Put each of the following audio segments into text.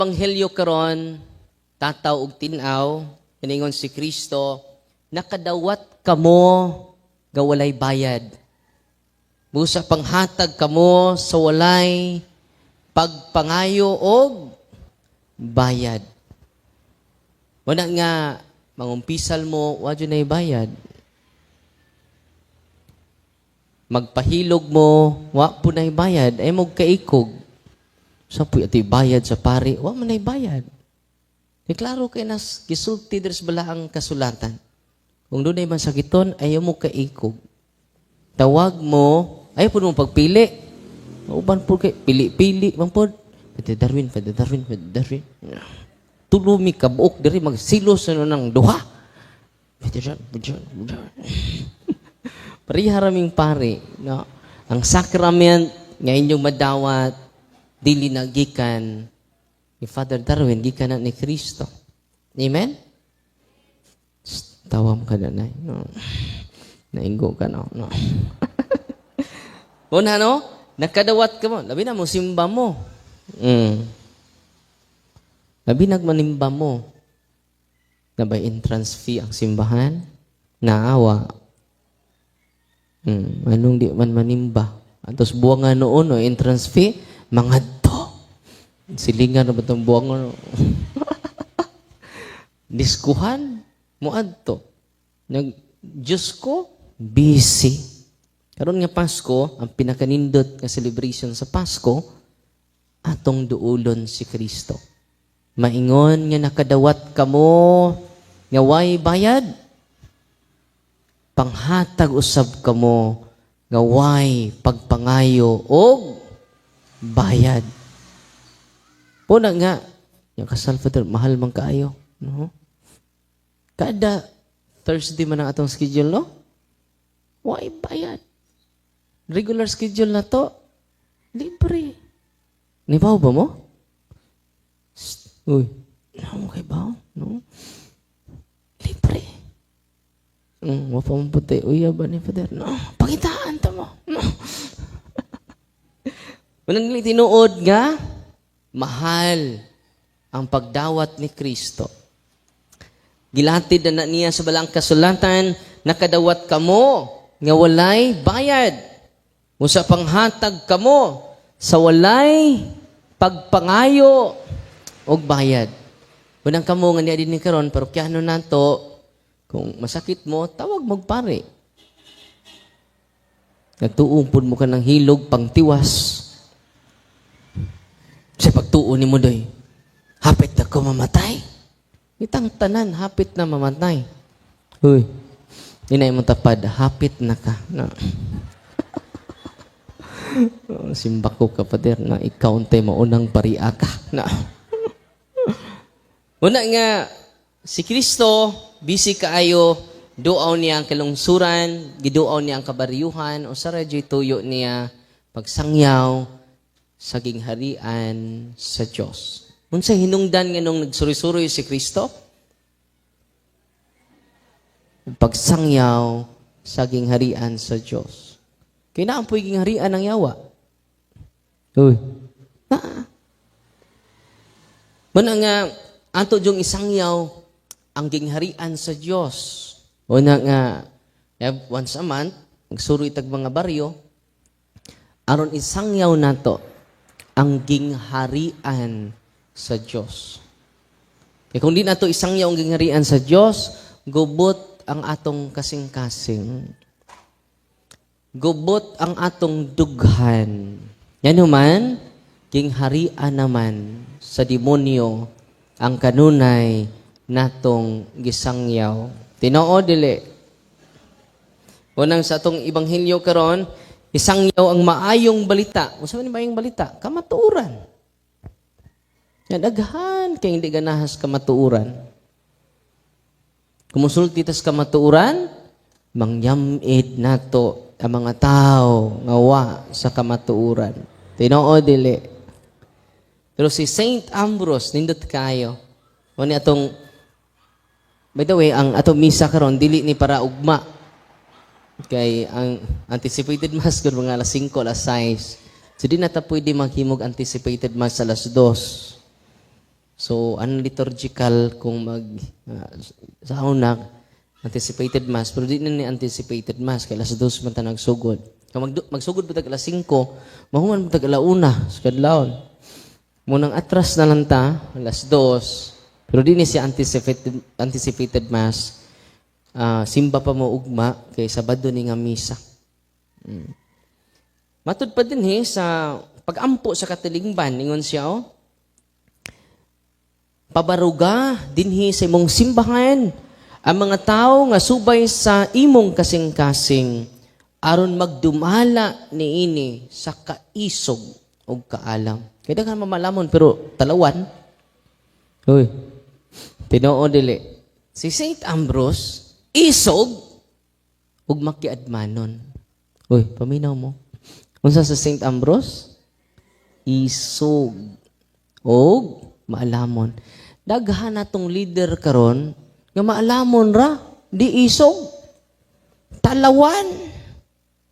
Panghelyo karon tataw og tin-aw kaningon si Kristo nakadawat kamo nga walay bayad. Busa panghatag kamo sa walay pagpangayo og bayad. Wala nga mangumpisal mo wa jud nay bayad. Magpahilog mo wa po nay bayad ay mo kaikog. Sa puy ati bayad sa pari, wa man ay bayad. E klaro kay nas gisulti dres bala ang kasulatan. Kung dunay man sakiton, ayaw mo kaikog. Tawag mo, ayaw po mo pagpili. Mauban po kay pili-pili man po. Pwede Darwin. Tulumi kabuok diri magsilos na ng duha. Pariharaming pari, no? Ang sakrament nga inyong madawat dili na gikan ni Father Darwin, gikan na ni Kristo. Amen? Tawam ka na, no? Nainggo ka na, no? Una, no? Nakadawat ka mo. Labi na mo, simba mo. Labi nagmanimba mo. Na ba entrance fee ang simbahan? Naawa. Anong di man manimba? Atos buwangan noon, no? Entrance fee? Mga to. Silingan na ba itong buwangan? Diskuhan? Muad to. Diyos ko, busy. Karon nga Pasko, ang pinakanindot nga celebration sa Pasko, atong duulon si Kristo. Maingon nga nakadawat kamo, nga way bayad. Panghatag usab kamo, nga way pagpangayo og bayad. Puna nga, yung kasal Father, mahal man kaayo. No? Kada Thursday man ang atong schedule, no? Why bayad? Regular schedule na to, libre. Nibaw ba mo? Uy, okay ba? No? Libre. Wapa mo puti. Uy, ba ni Father? No, pakitaan ta mo. No. Unang tinuod nga, mahal ang pagdawat ni Kristo. Gilatid na niya sa balang kasulatan, nakadawat kamo, nga walay bayad. Usa panghatag kamo, sa walay pagpangayo og bayad. Unang kamo nga niya din ni karon, parokyano nato, kung masakit mo, tawag magpare. Nagtuong mo ka ng hilog, pangtiwas. Sa pagtuon ni mo doy, hapit na ko mamatay. Itang tanan, hapit na mamatay. Uy, inay mo tapad, hapit na ka. No. Simba ko kapader na ikaw tay maunang paria ka. No. Una nga, si Kristo, busy kaayo, duaw niya ang kalungsuran, giduaw niya ang kabaryuhan, o sa radyo'y tuyo niya pagsangyaw, saging harian sa Diyos. Unsa hinungdan nga nung nagsuri-suri si Kristo? Pagsangyaw, saging harian sa Diyos. Kaya na ang puwiging harian ng yawa. Uy. Muna nga, ato yung isangyaw ang gingharian sa Diyos. Una nga, once a month, magsuri tag mga baryo, aron isangyaw nato ang gingharian sa Diyos. Kaya kung di nato isangyaw ang gingharian sa Diyos, gubot ang atong kasing-kasing. Gubot ang atong dughan. Yan naman, gingharian naman sa demonyo ang kanunay natong gisangyaw. Tinoo dili. Unang sa atong ibanghilyo karon, isangyaw ang maayong balita. Unsa man maayong balita? Kamatuoran. Yan daghan kay hindi ganahas kamatuoran. Kumusulti tas kamatuoran, mangyamid nato ang mga tao ngawa sa kamatuoran. Tinoo dili. Pero si Saint Ambrose nindot kayo. Oni atong, by the way, ang atong misa karon dili ni para ugma. Kay ang anticipated mass kung mga alas 5, alas 6. So di na ta pwede maghimog anticipated mass sa alas 2. So, unliturgical kung sa una, anticipated mass, pero di na ni anticipated mass, kaya alas 2 man ta nagsugod. Kung magsugod pa tag alas 5, mahuman pa tag alauna, sa kadlawon. Munang atras na lang ta, alas 2, pero di ni siya anticipated mass. Simba pa mo ugma, kay Sabado ni nga misa. Matud pa din sa pag-ampo sa katilingban, ingon siya, pabaruga dinhi sa imong simbahan ang mga tao nga subay sa imong kasing-kasing aron magdumala niini sa kaisog o kaalam. Kaya ka mamalamon pero talawan. Uy, Tinoo dili. Si St. Ambrose isog ug makiadmanon. Uy, paminaw mo. Unsa sa St. Ambrose? Isog og maalamon. Daghan natong leader karon nga maalamon ra, di isog. Talawan.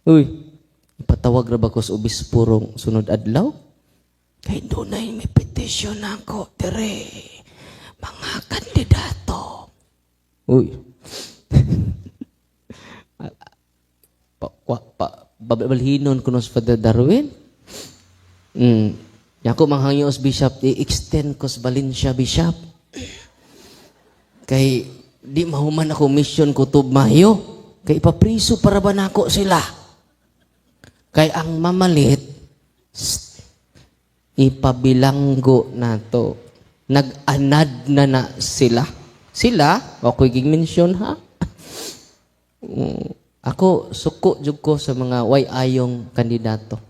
Uy, ipatawag ra ba ko sa obispurong sunod adlaw? Kay dunay may petition ako, dire. Mga kandidato. Uy. Babalhinon ko sa Father Darwin. Ako manghangyo sa bishop, i-extend ko sa Valencia bishop. Kay di mahuman ako mission ko tubmayo. Kay ipapriso para ba nako sila. Kay ang mamalit, ipabilanggo na to. Nag-anad na sila. Sila, ako'y gig-mention ha. Ako, suko jud ko sa mga way-ayong kandidato.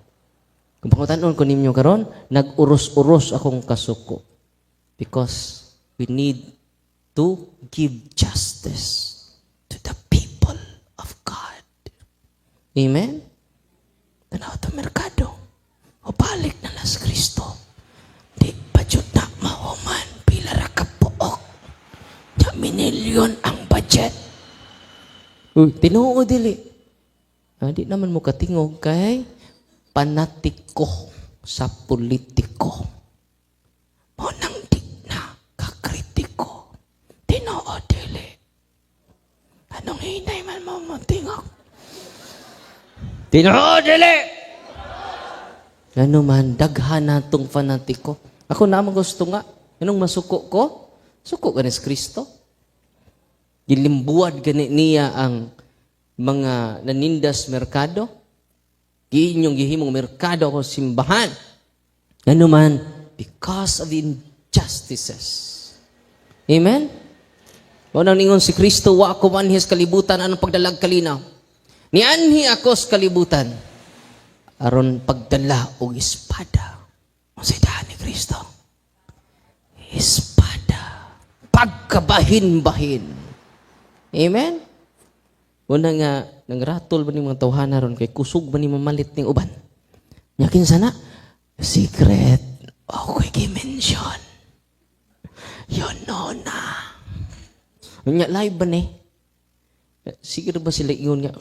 Kung pangutanon ko ninyo karon, nag-uros-uros akong kasuko. Because we need to give justice to the people of God. Amen? Tanaw ito merkado. O balik na las Kristo. Di pa jud na mahuman. Pila ra ka pook. Nya minilyon ang budget. Uy, tinuo dili. Di naman mo katingog kay panatiko sa politiko. Mo nang di na kakritiko. Tinuo dili. Anong hinay man mo matingog? Tinuo dili! Ano man, daghan na itong fanatiko. Ako naman gusto nga. Anong masuko ko? Suko ka ni Kristo. Gilimbuad gani niya ang mga nanindas merkado. Inyong gihimong merkado ako simbahan. Ano man, because of injustices. Amen? Unang ningon si Kristo, wa ako manhis kalibutan, anong pagdalag kalinaw? Nianhi ako sa kalibutan, aron pagdala og espada. Ang sidahan ni Kristo. Espada. Pagkabahin-bahin. Amen? Una nga, nangratol ba ni mga tawhana ron, kay kusog ba ni mamalit ning uban? Yakin sana, secret, ako'y gimension. You know na. Nya live ba ni? Sige ba sila iyon nga,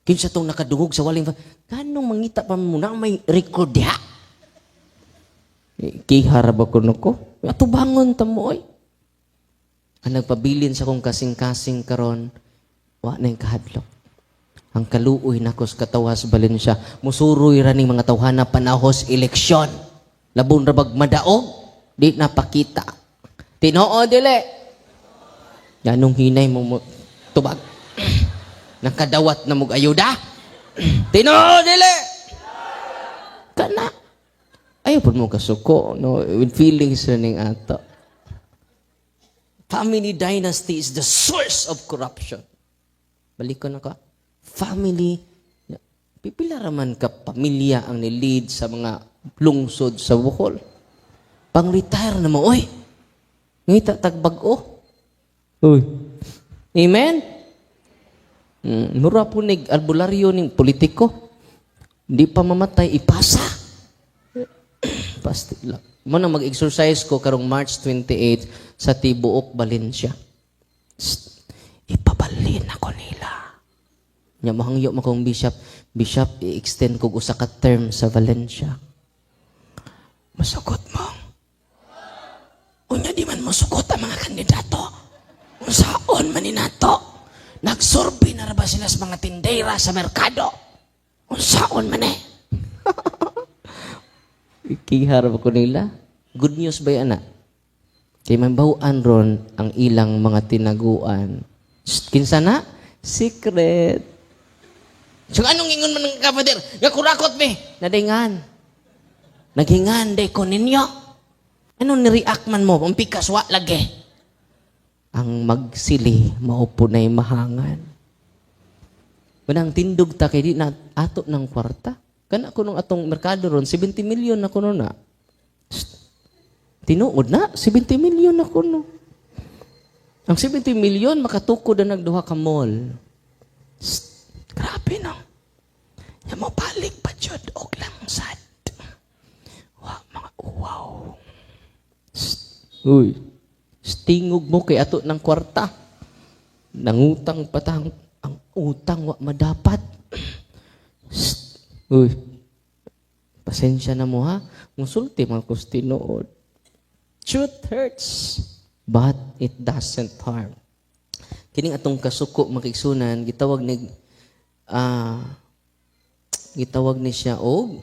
kinsa tong nakadungog sa waling, kanong mangita pa muna, may record ya? Kihara ba ko nuko? Ato bangon tamo oy. Ang nagpabilin sa kong kasing-kasing karon, wa na yung kahadlok. Ang kaluoy na ko sa katawas Valencia, musuroy raning mga tawhana panahos eleksyon. Labon rabag madaog, di napakita. Tinoo dili. Yanong hinay mo tubag. Nakadawat na mong ayuda. Tinoo dili. Kana. Ayaw po mo kasuko, no? With feelings running ato. Family dynasty is the source of corruption. Balik ko na ka. Family, pipila raman ka pamilya ang nilid sa mga lungsod sa Bohol. Pang-retire na mo, oy. Ngita tagbag-o. Uy. Amen? Mura po nig albularyo ning politiko. Hindi pa mamatay, ipasa. Pasti lang. Mo na mag-exercise ko karong March 28 sa Tibuok, Valencia. Ipabalin ako nila. Nya mahangyo mo kong bishop, i-extend ko usa ka term sa Valencia. Masugot mo. Unya di man mosukot ang mga kandidato. Unsaon man ni nato? Nagsurvey na ra ba sila sa mga tindera sa merkado? Unsaon man eh? Ikihar ko nila. Good news ba yan, anak? Kay mambawaan ron ang ilang mga tinaguan. Kinsa na? Secret. So anong ingon man ng kapader? Nga kurakot me. Nadingan. Naghingan day ko ninyo. Ano ni-react man mo? Ang pikaswa lagi. Ang magsili, maupo na'y mahangan. Manang tindog ta kay di na ato ng kwarta. Kana ko nung atong merkado ron, 70 million na kuno na. Tinuod na, 70 million na kuno. Ang 70 million, makatukod na nagduha ka mall. Grabe no. Yan mo balik pa dyan, og langsad. Mga wow. Uy, stingog mo kay ato ng kwarta. Nangutang patang, ang utang wa madapat. Uy, pasensya na mo ha. Musulti mga kustinood. Truth hurts, but it doesn't harm. Kining atong kasuko makigsunan, gitawag ni siya og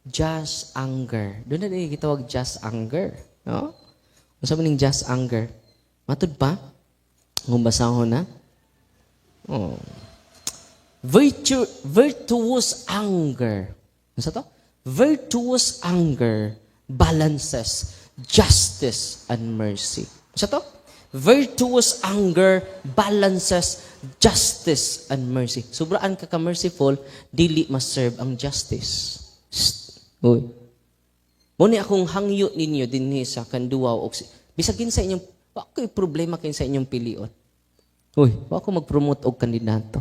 just anger. Doon na din gitawag just anger, no? Unsa man ning just anger? Matud pa? Kung basahon na? Oh. Virtuous anger. Ano to? Virtuous anger balances justice and mercy. Sa to? Virtuous anger balances justice and mercy. Sobraan ka ka-merciful, dili ma-serve ang justice. Uy. Muna akong hangyo ninyo dinhi sa kanduaw. Bisagin sa inyong, ako'y problema kayo sa inyong piliot. Uy, ako mag-promote og kandidato.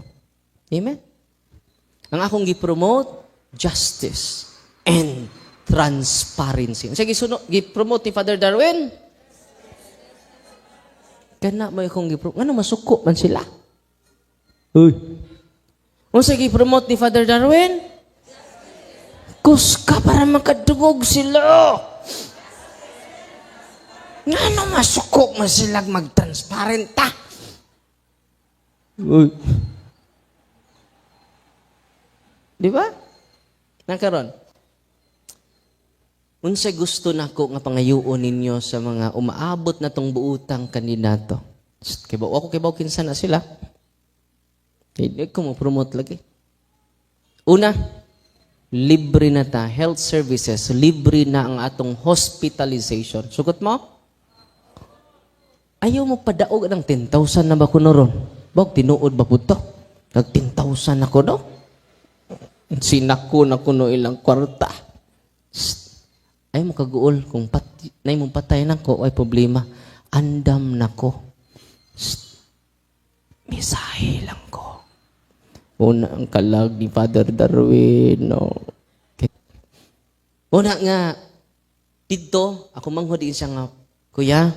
Amen? Ang akong gi-promote, justice and transparency. Sige, gi-promote ni Father Darwin? Kana mo akong gi-promote. Ano, masuko man sila? Uy. O sige, gi-promote ni Father Darwin? Kuska para makadungog sila. Ano, masuko man sila mag-transparent ta? Uy. Di ba? Nakaroon. Unsay gusto nako nga pangayuon ninyo sa mga umaabot na tong buutang kandidato. Kibaw ako kibaw kinsa na sila. Hindi ko mo promote lagi. Una, libre na ta health services, libre na ang atong hospitalization. Sugot mo? Ayaw mo padaog ng 10,000 na ba kuno ron? Bag tinuod ba pud to? Nag 10,000 ako no? Sinako na kuno ilang kwarta. Ay mo kaguol kung nay mong patay nako ay problema. Andam nako. Misahe lang ko. Una ang kalag ni Father Darwin. No. Okay. Una nga didto ako manghudin siya nga, kuya,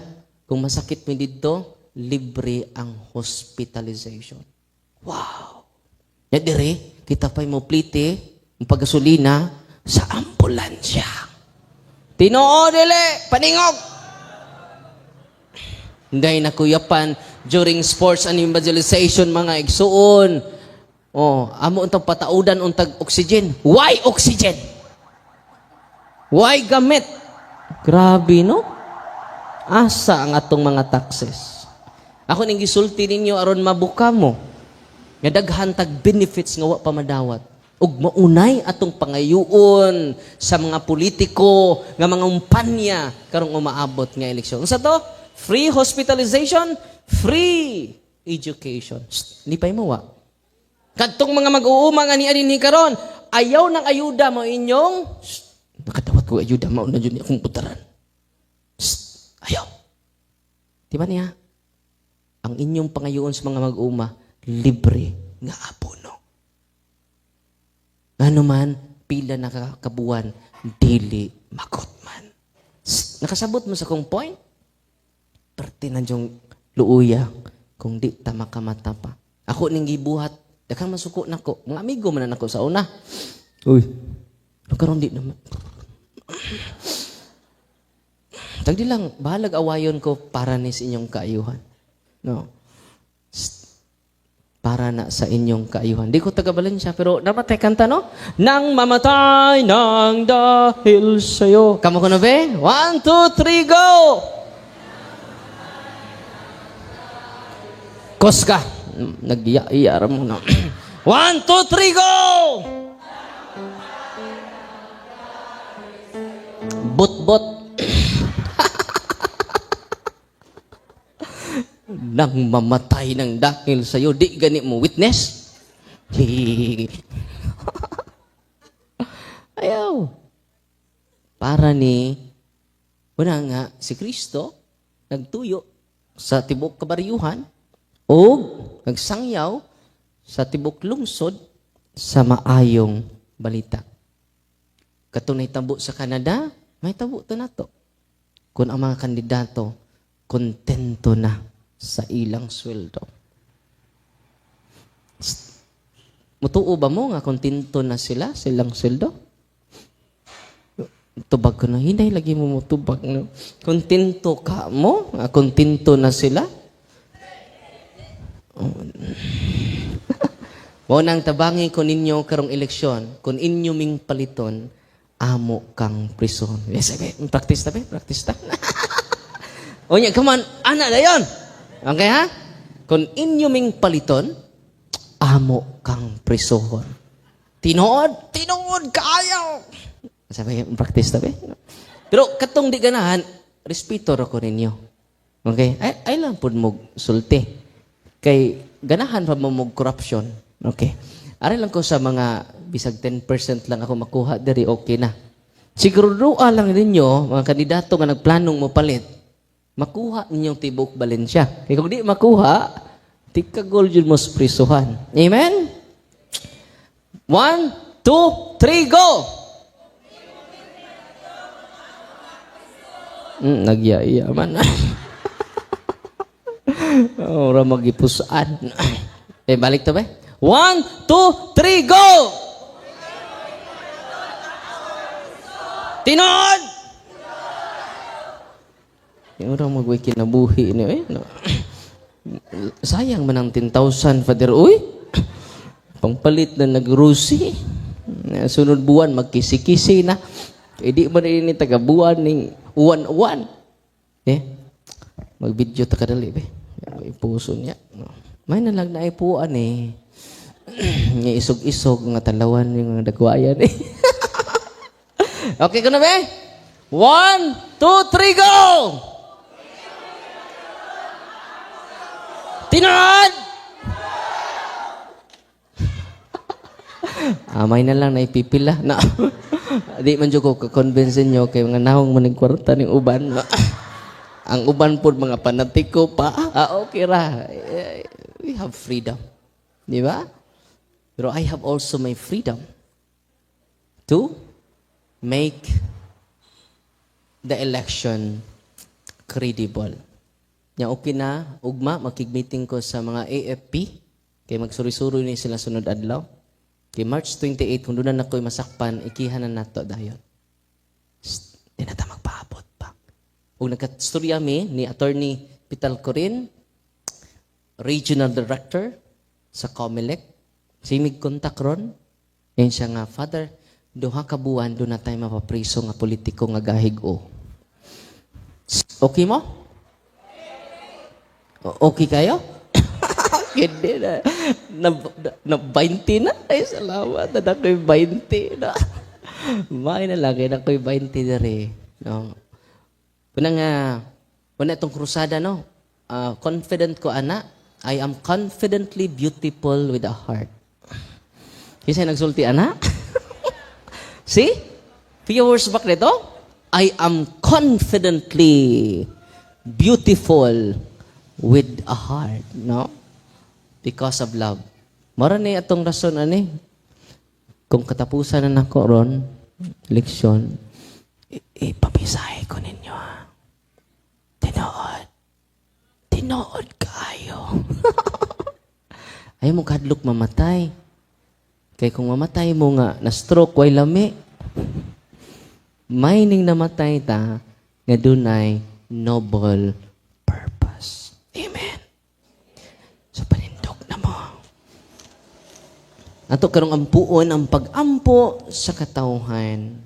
kung masakit mi didto, libre ang hospitalization. Wow. Ya dire kita pa'y mo plite ang paggasolina sa ambulansya. Tinoo dili, paningog. Hindi nakuyapan during sports and evangelization mga igsuon. Oh, amo untang pataudan untag oxygen. Why oxygen? Why gamit? Grabe no? Asa ang atong mga taxes? Ako ning gisulti ninyo aron mabuka mo. Nga daghan tag benefits nga wa pa madawat. Ug maunay atong pangayuon sa mga politiko nga mga umpanya karong umaabot nga eleksyon. Unsa to? Free hospitalization, free education. Ni pay mo wa. Kadtong mga mag-uuma nga niya dinhi karon, ayaw ng ayuda mo inyong nakadawat ko ayuda mao na jud ni akong putaran. Ayaw. Di ba niya? Ang inyong pangayoon sa mga mag-uuma libre nga abono. Ano man, pila na kabuan, dili makot man. Nakasabot mo sa kong point? Parte na yung luuya kung di ta makamata pa. Ako ning gibuhat, dakang masuko nako. Mga amigo man nako sa una. Uy, karon di naman. Tagdi lang, bahalag awayon ko para ni sa inyong kaayuhan. No. Para na sa inyong kaayuhan. Di ko tagabalin siya, pero namatay kanta, no? Nang mamatay nang dahil sa'yo. Kamu ko na ba? 1, 2, 3, go! Kos ka. Nag-iya-iyara mo na. 1, 2, 3, go! Bot-bot. Nang mamatay ng dahil sa'yo, di gani mo witness? Ayaw. Para ni, una nga, si Kristo, nagtuyo sa tibok kabaryuhan, o nagsangyaw sa tibok lungsod sa maayong balita. Katong nahitabo sa Canada, may tabo to na to. Kung ang mga kandidato, kontento na sa ilang sweldo. Mutuo ba mo nga kontento na sila sa ilang sweldo? Tubag ko na, hinay lagi mo mutubag. No? Kontento ka mo? Nga kontento na sila? Munang tabangi ko ninyo karong eleksyon, kung inyo ming paliton, amo kang prison. Yes, practice ta ba? Practice ta. O niya, come on, ana na yun. Okay ha? Kung inyo ming paliton, amo kang prison. Tinood? Tinood kaayaw. Sabi, practice ta ba? Pero katong di ganahan, respeto ra ko ninyo. Okay? Ay lang po mo sulti. Kay ganahan pa mo corruption. Okay. Aray lang ko sa mga bisag 10% lang ako makuha dari okay na. Siguruduan lang ninyo, mga kandidato nga nagplanong mo palit, makuha ninyong tibok Valencia. Kaya kung di makuha, tikagol yun mo sa prisuhan. Amen? 1, 2, 3, go! Nagyaya man. Ora magipusaan. Balik to ba? 1, 2, 3, go! Tinod! Yung orang magway kinabuhi niyo eh. No? Sayang man ang 10,000, Father. Uy! Pangpalit na nagrusi. Sunod buwan, magkisi-kisi na. Hindi ba rin ni taga-buwan ng uwan-uwan? Mag-video ta kadali ba? Ipuso niya. May nalang na ipuan eh. Nga isog-isog nga talawan yung dagwayan eh. Okay ko na ba? 1, 2, 3, go! Tinod! May na lang na ipipila. Na, di man dyan ko kakonbensin nyo kay mga nahong manigkwarta ng uban. Ang uban po mga panatiko pa. Okay ra. We have freedom. Di ba? Pero I have also my freedom to make the election credible. Nya okay na, ugma, makig-meeting ko sa mga AFP, kay magsuri-suri ni sila sunod adlaw. Kay March 28, kung doon na ako'y masakpan, ikihanan na to dayon. Di na ta magpaabot pa. Kung nagkastorya ni Attorney Pital Corin, Regional Director sa COMELEC, simig kontak ron, yan siya nga, Father, duha ka buwan, doon na tayo mapapriso nga politiko nga gahig-o. Okay mo? Okay kayo? Hindi na. Na 20 na. Ay, salamat. Na ako'y 20 na. May na lang. Na ako'y 20 na rin. No? Una itong krusada, no? Confident ko, ana. I am confidently beautiful with a heart. Kasi nagsulti, ana? See? Few words back nito. I am confidently beautiful with a heart. No? Because of love. Mara ni atong rason, ani? Kung katapusan na nako ron, leksyon, ipapisahe ko ninyo, ha? Tinood. Tinood kayo. Ayaw mo kadlok mamatay. Kaya kung mamatay mo nga, na-stroke, way lami. May ning namatay ta, nga dunay noble purpose. Amen. So panindog na mo. Ato karong ampuon ang pag-ampo sa katawhan.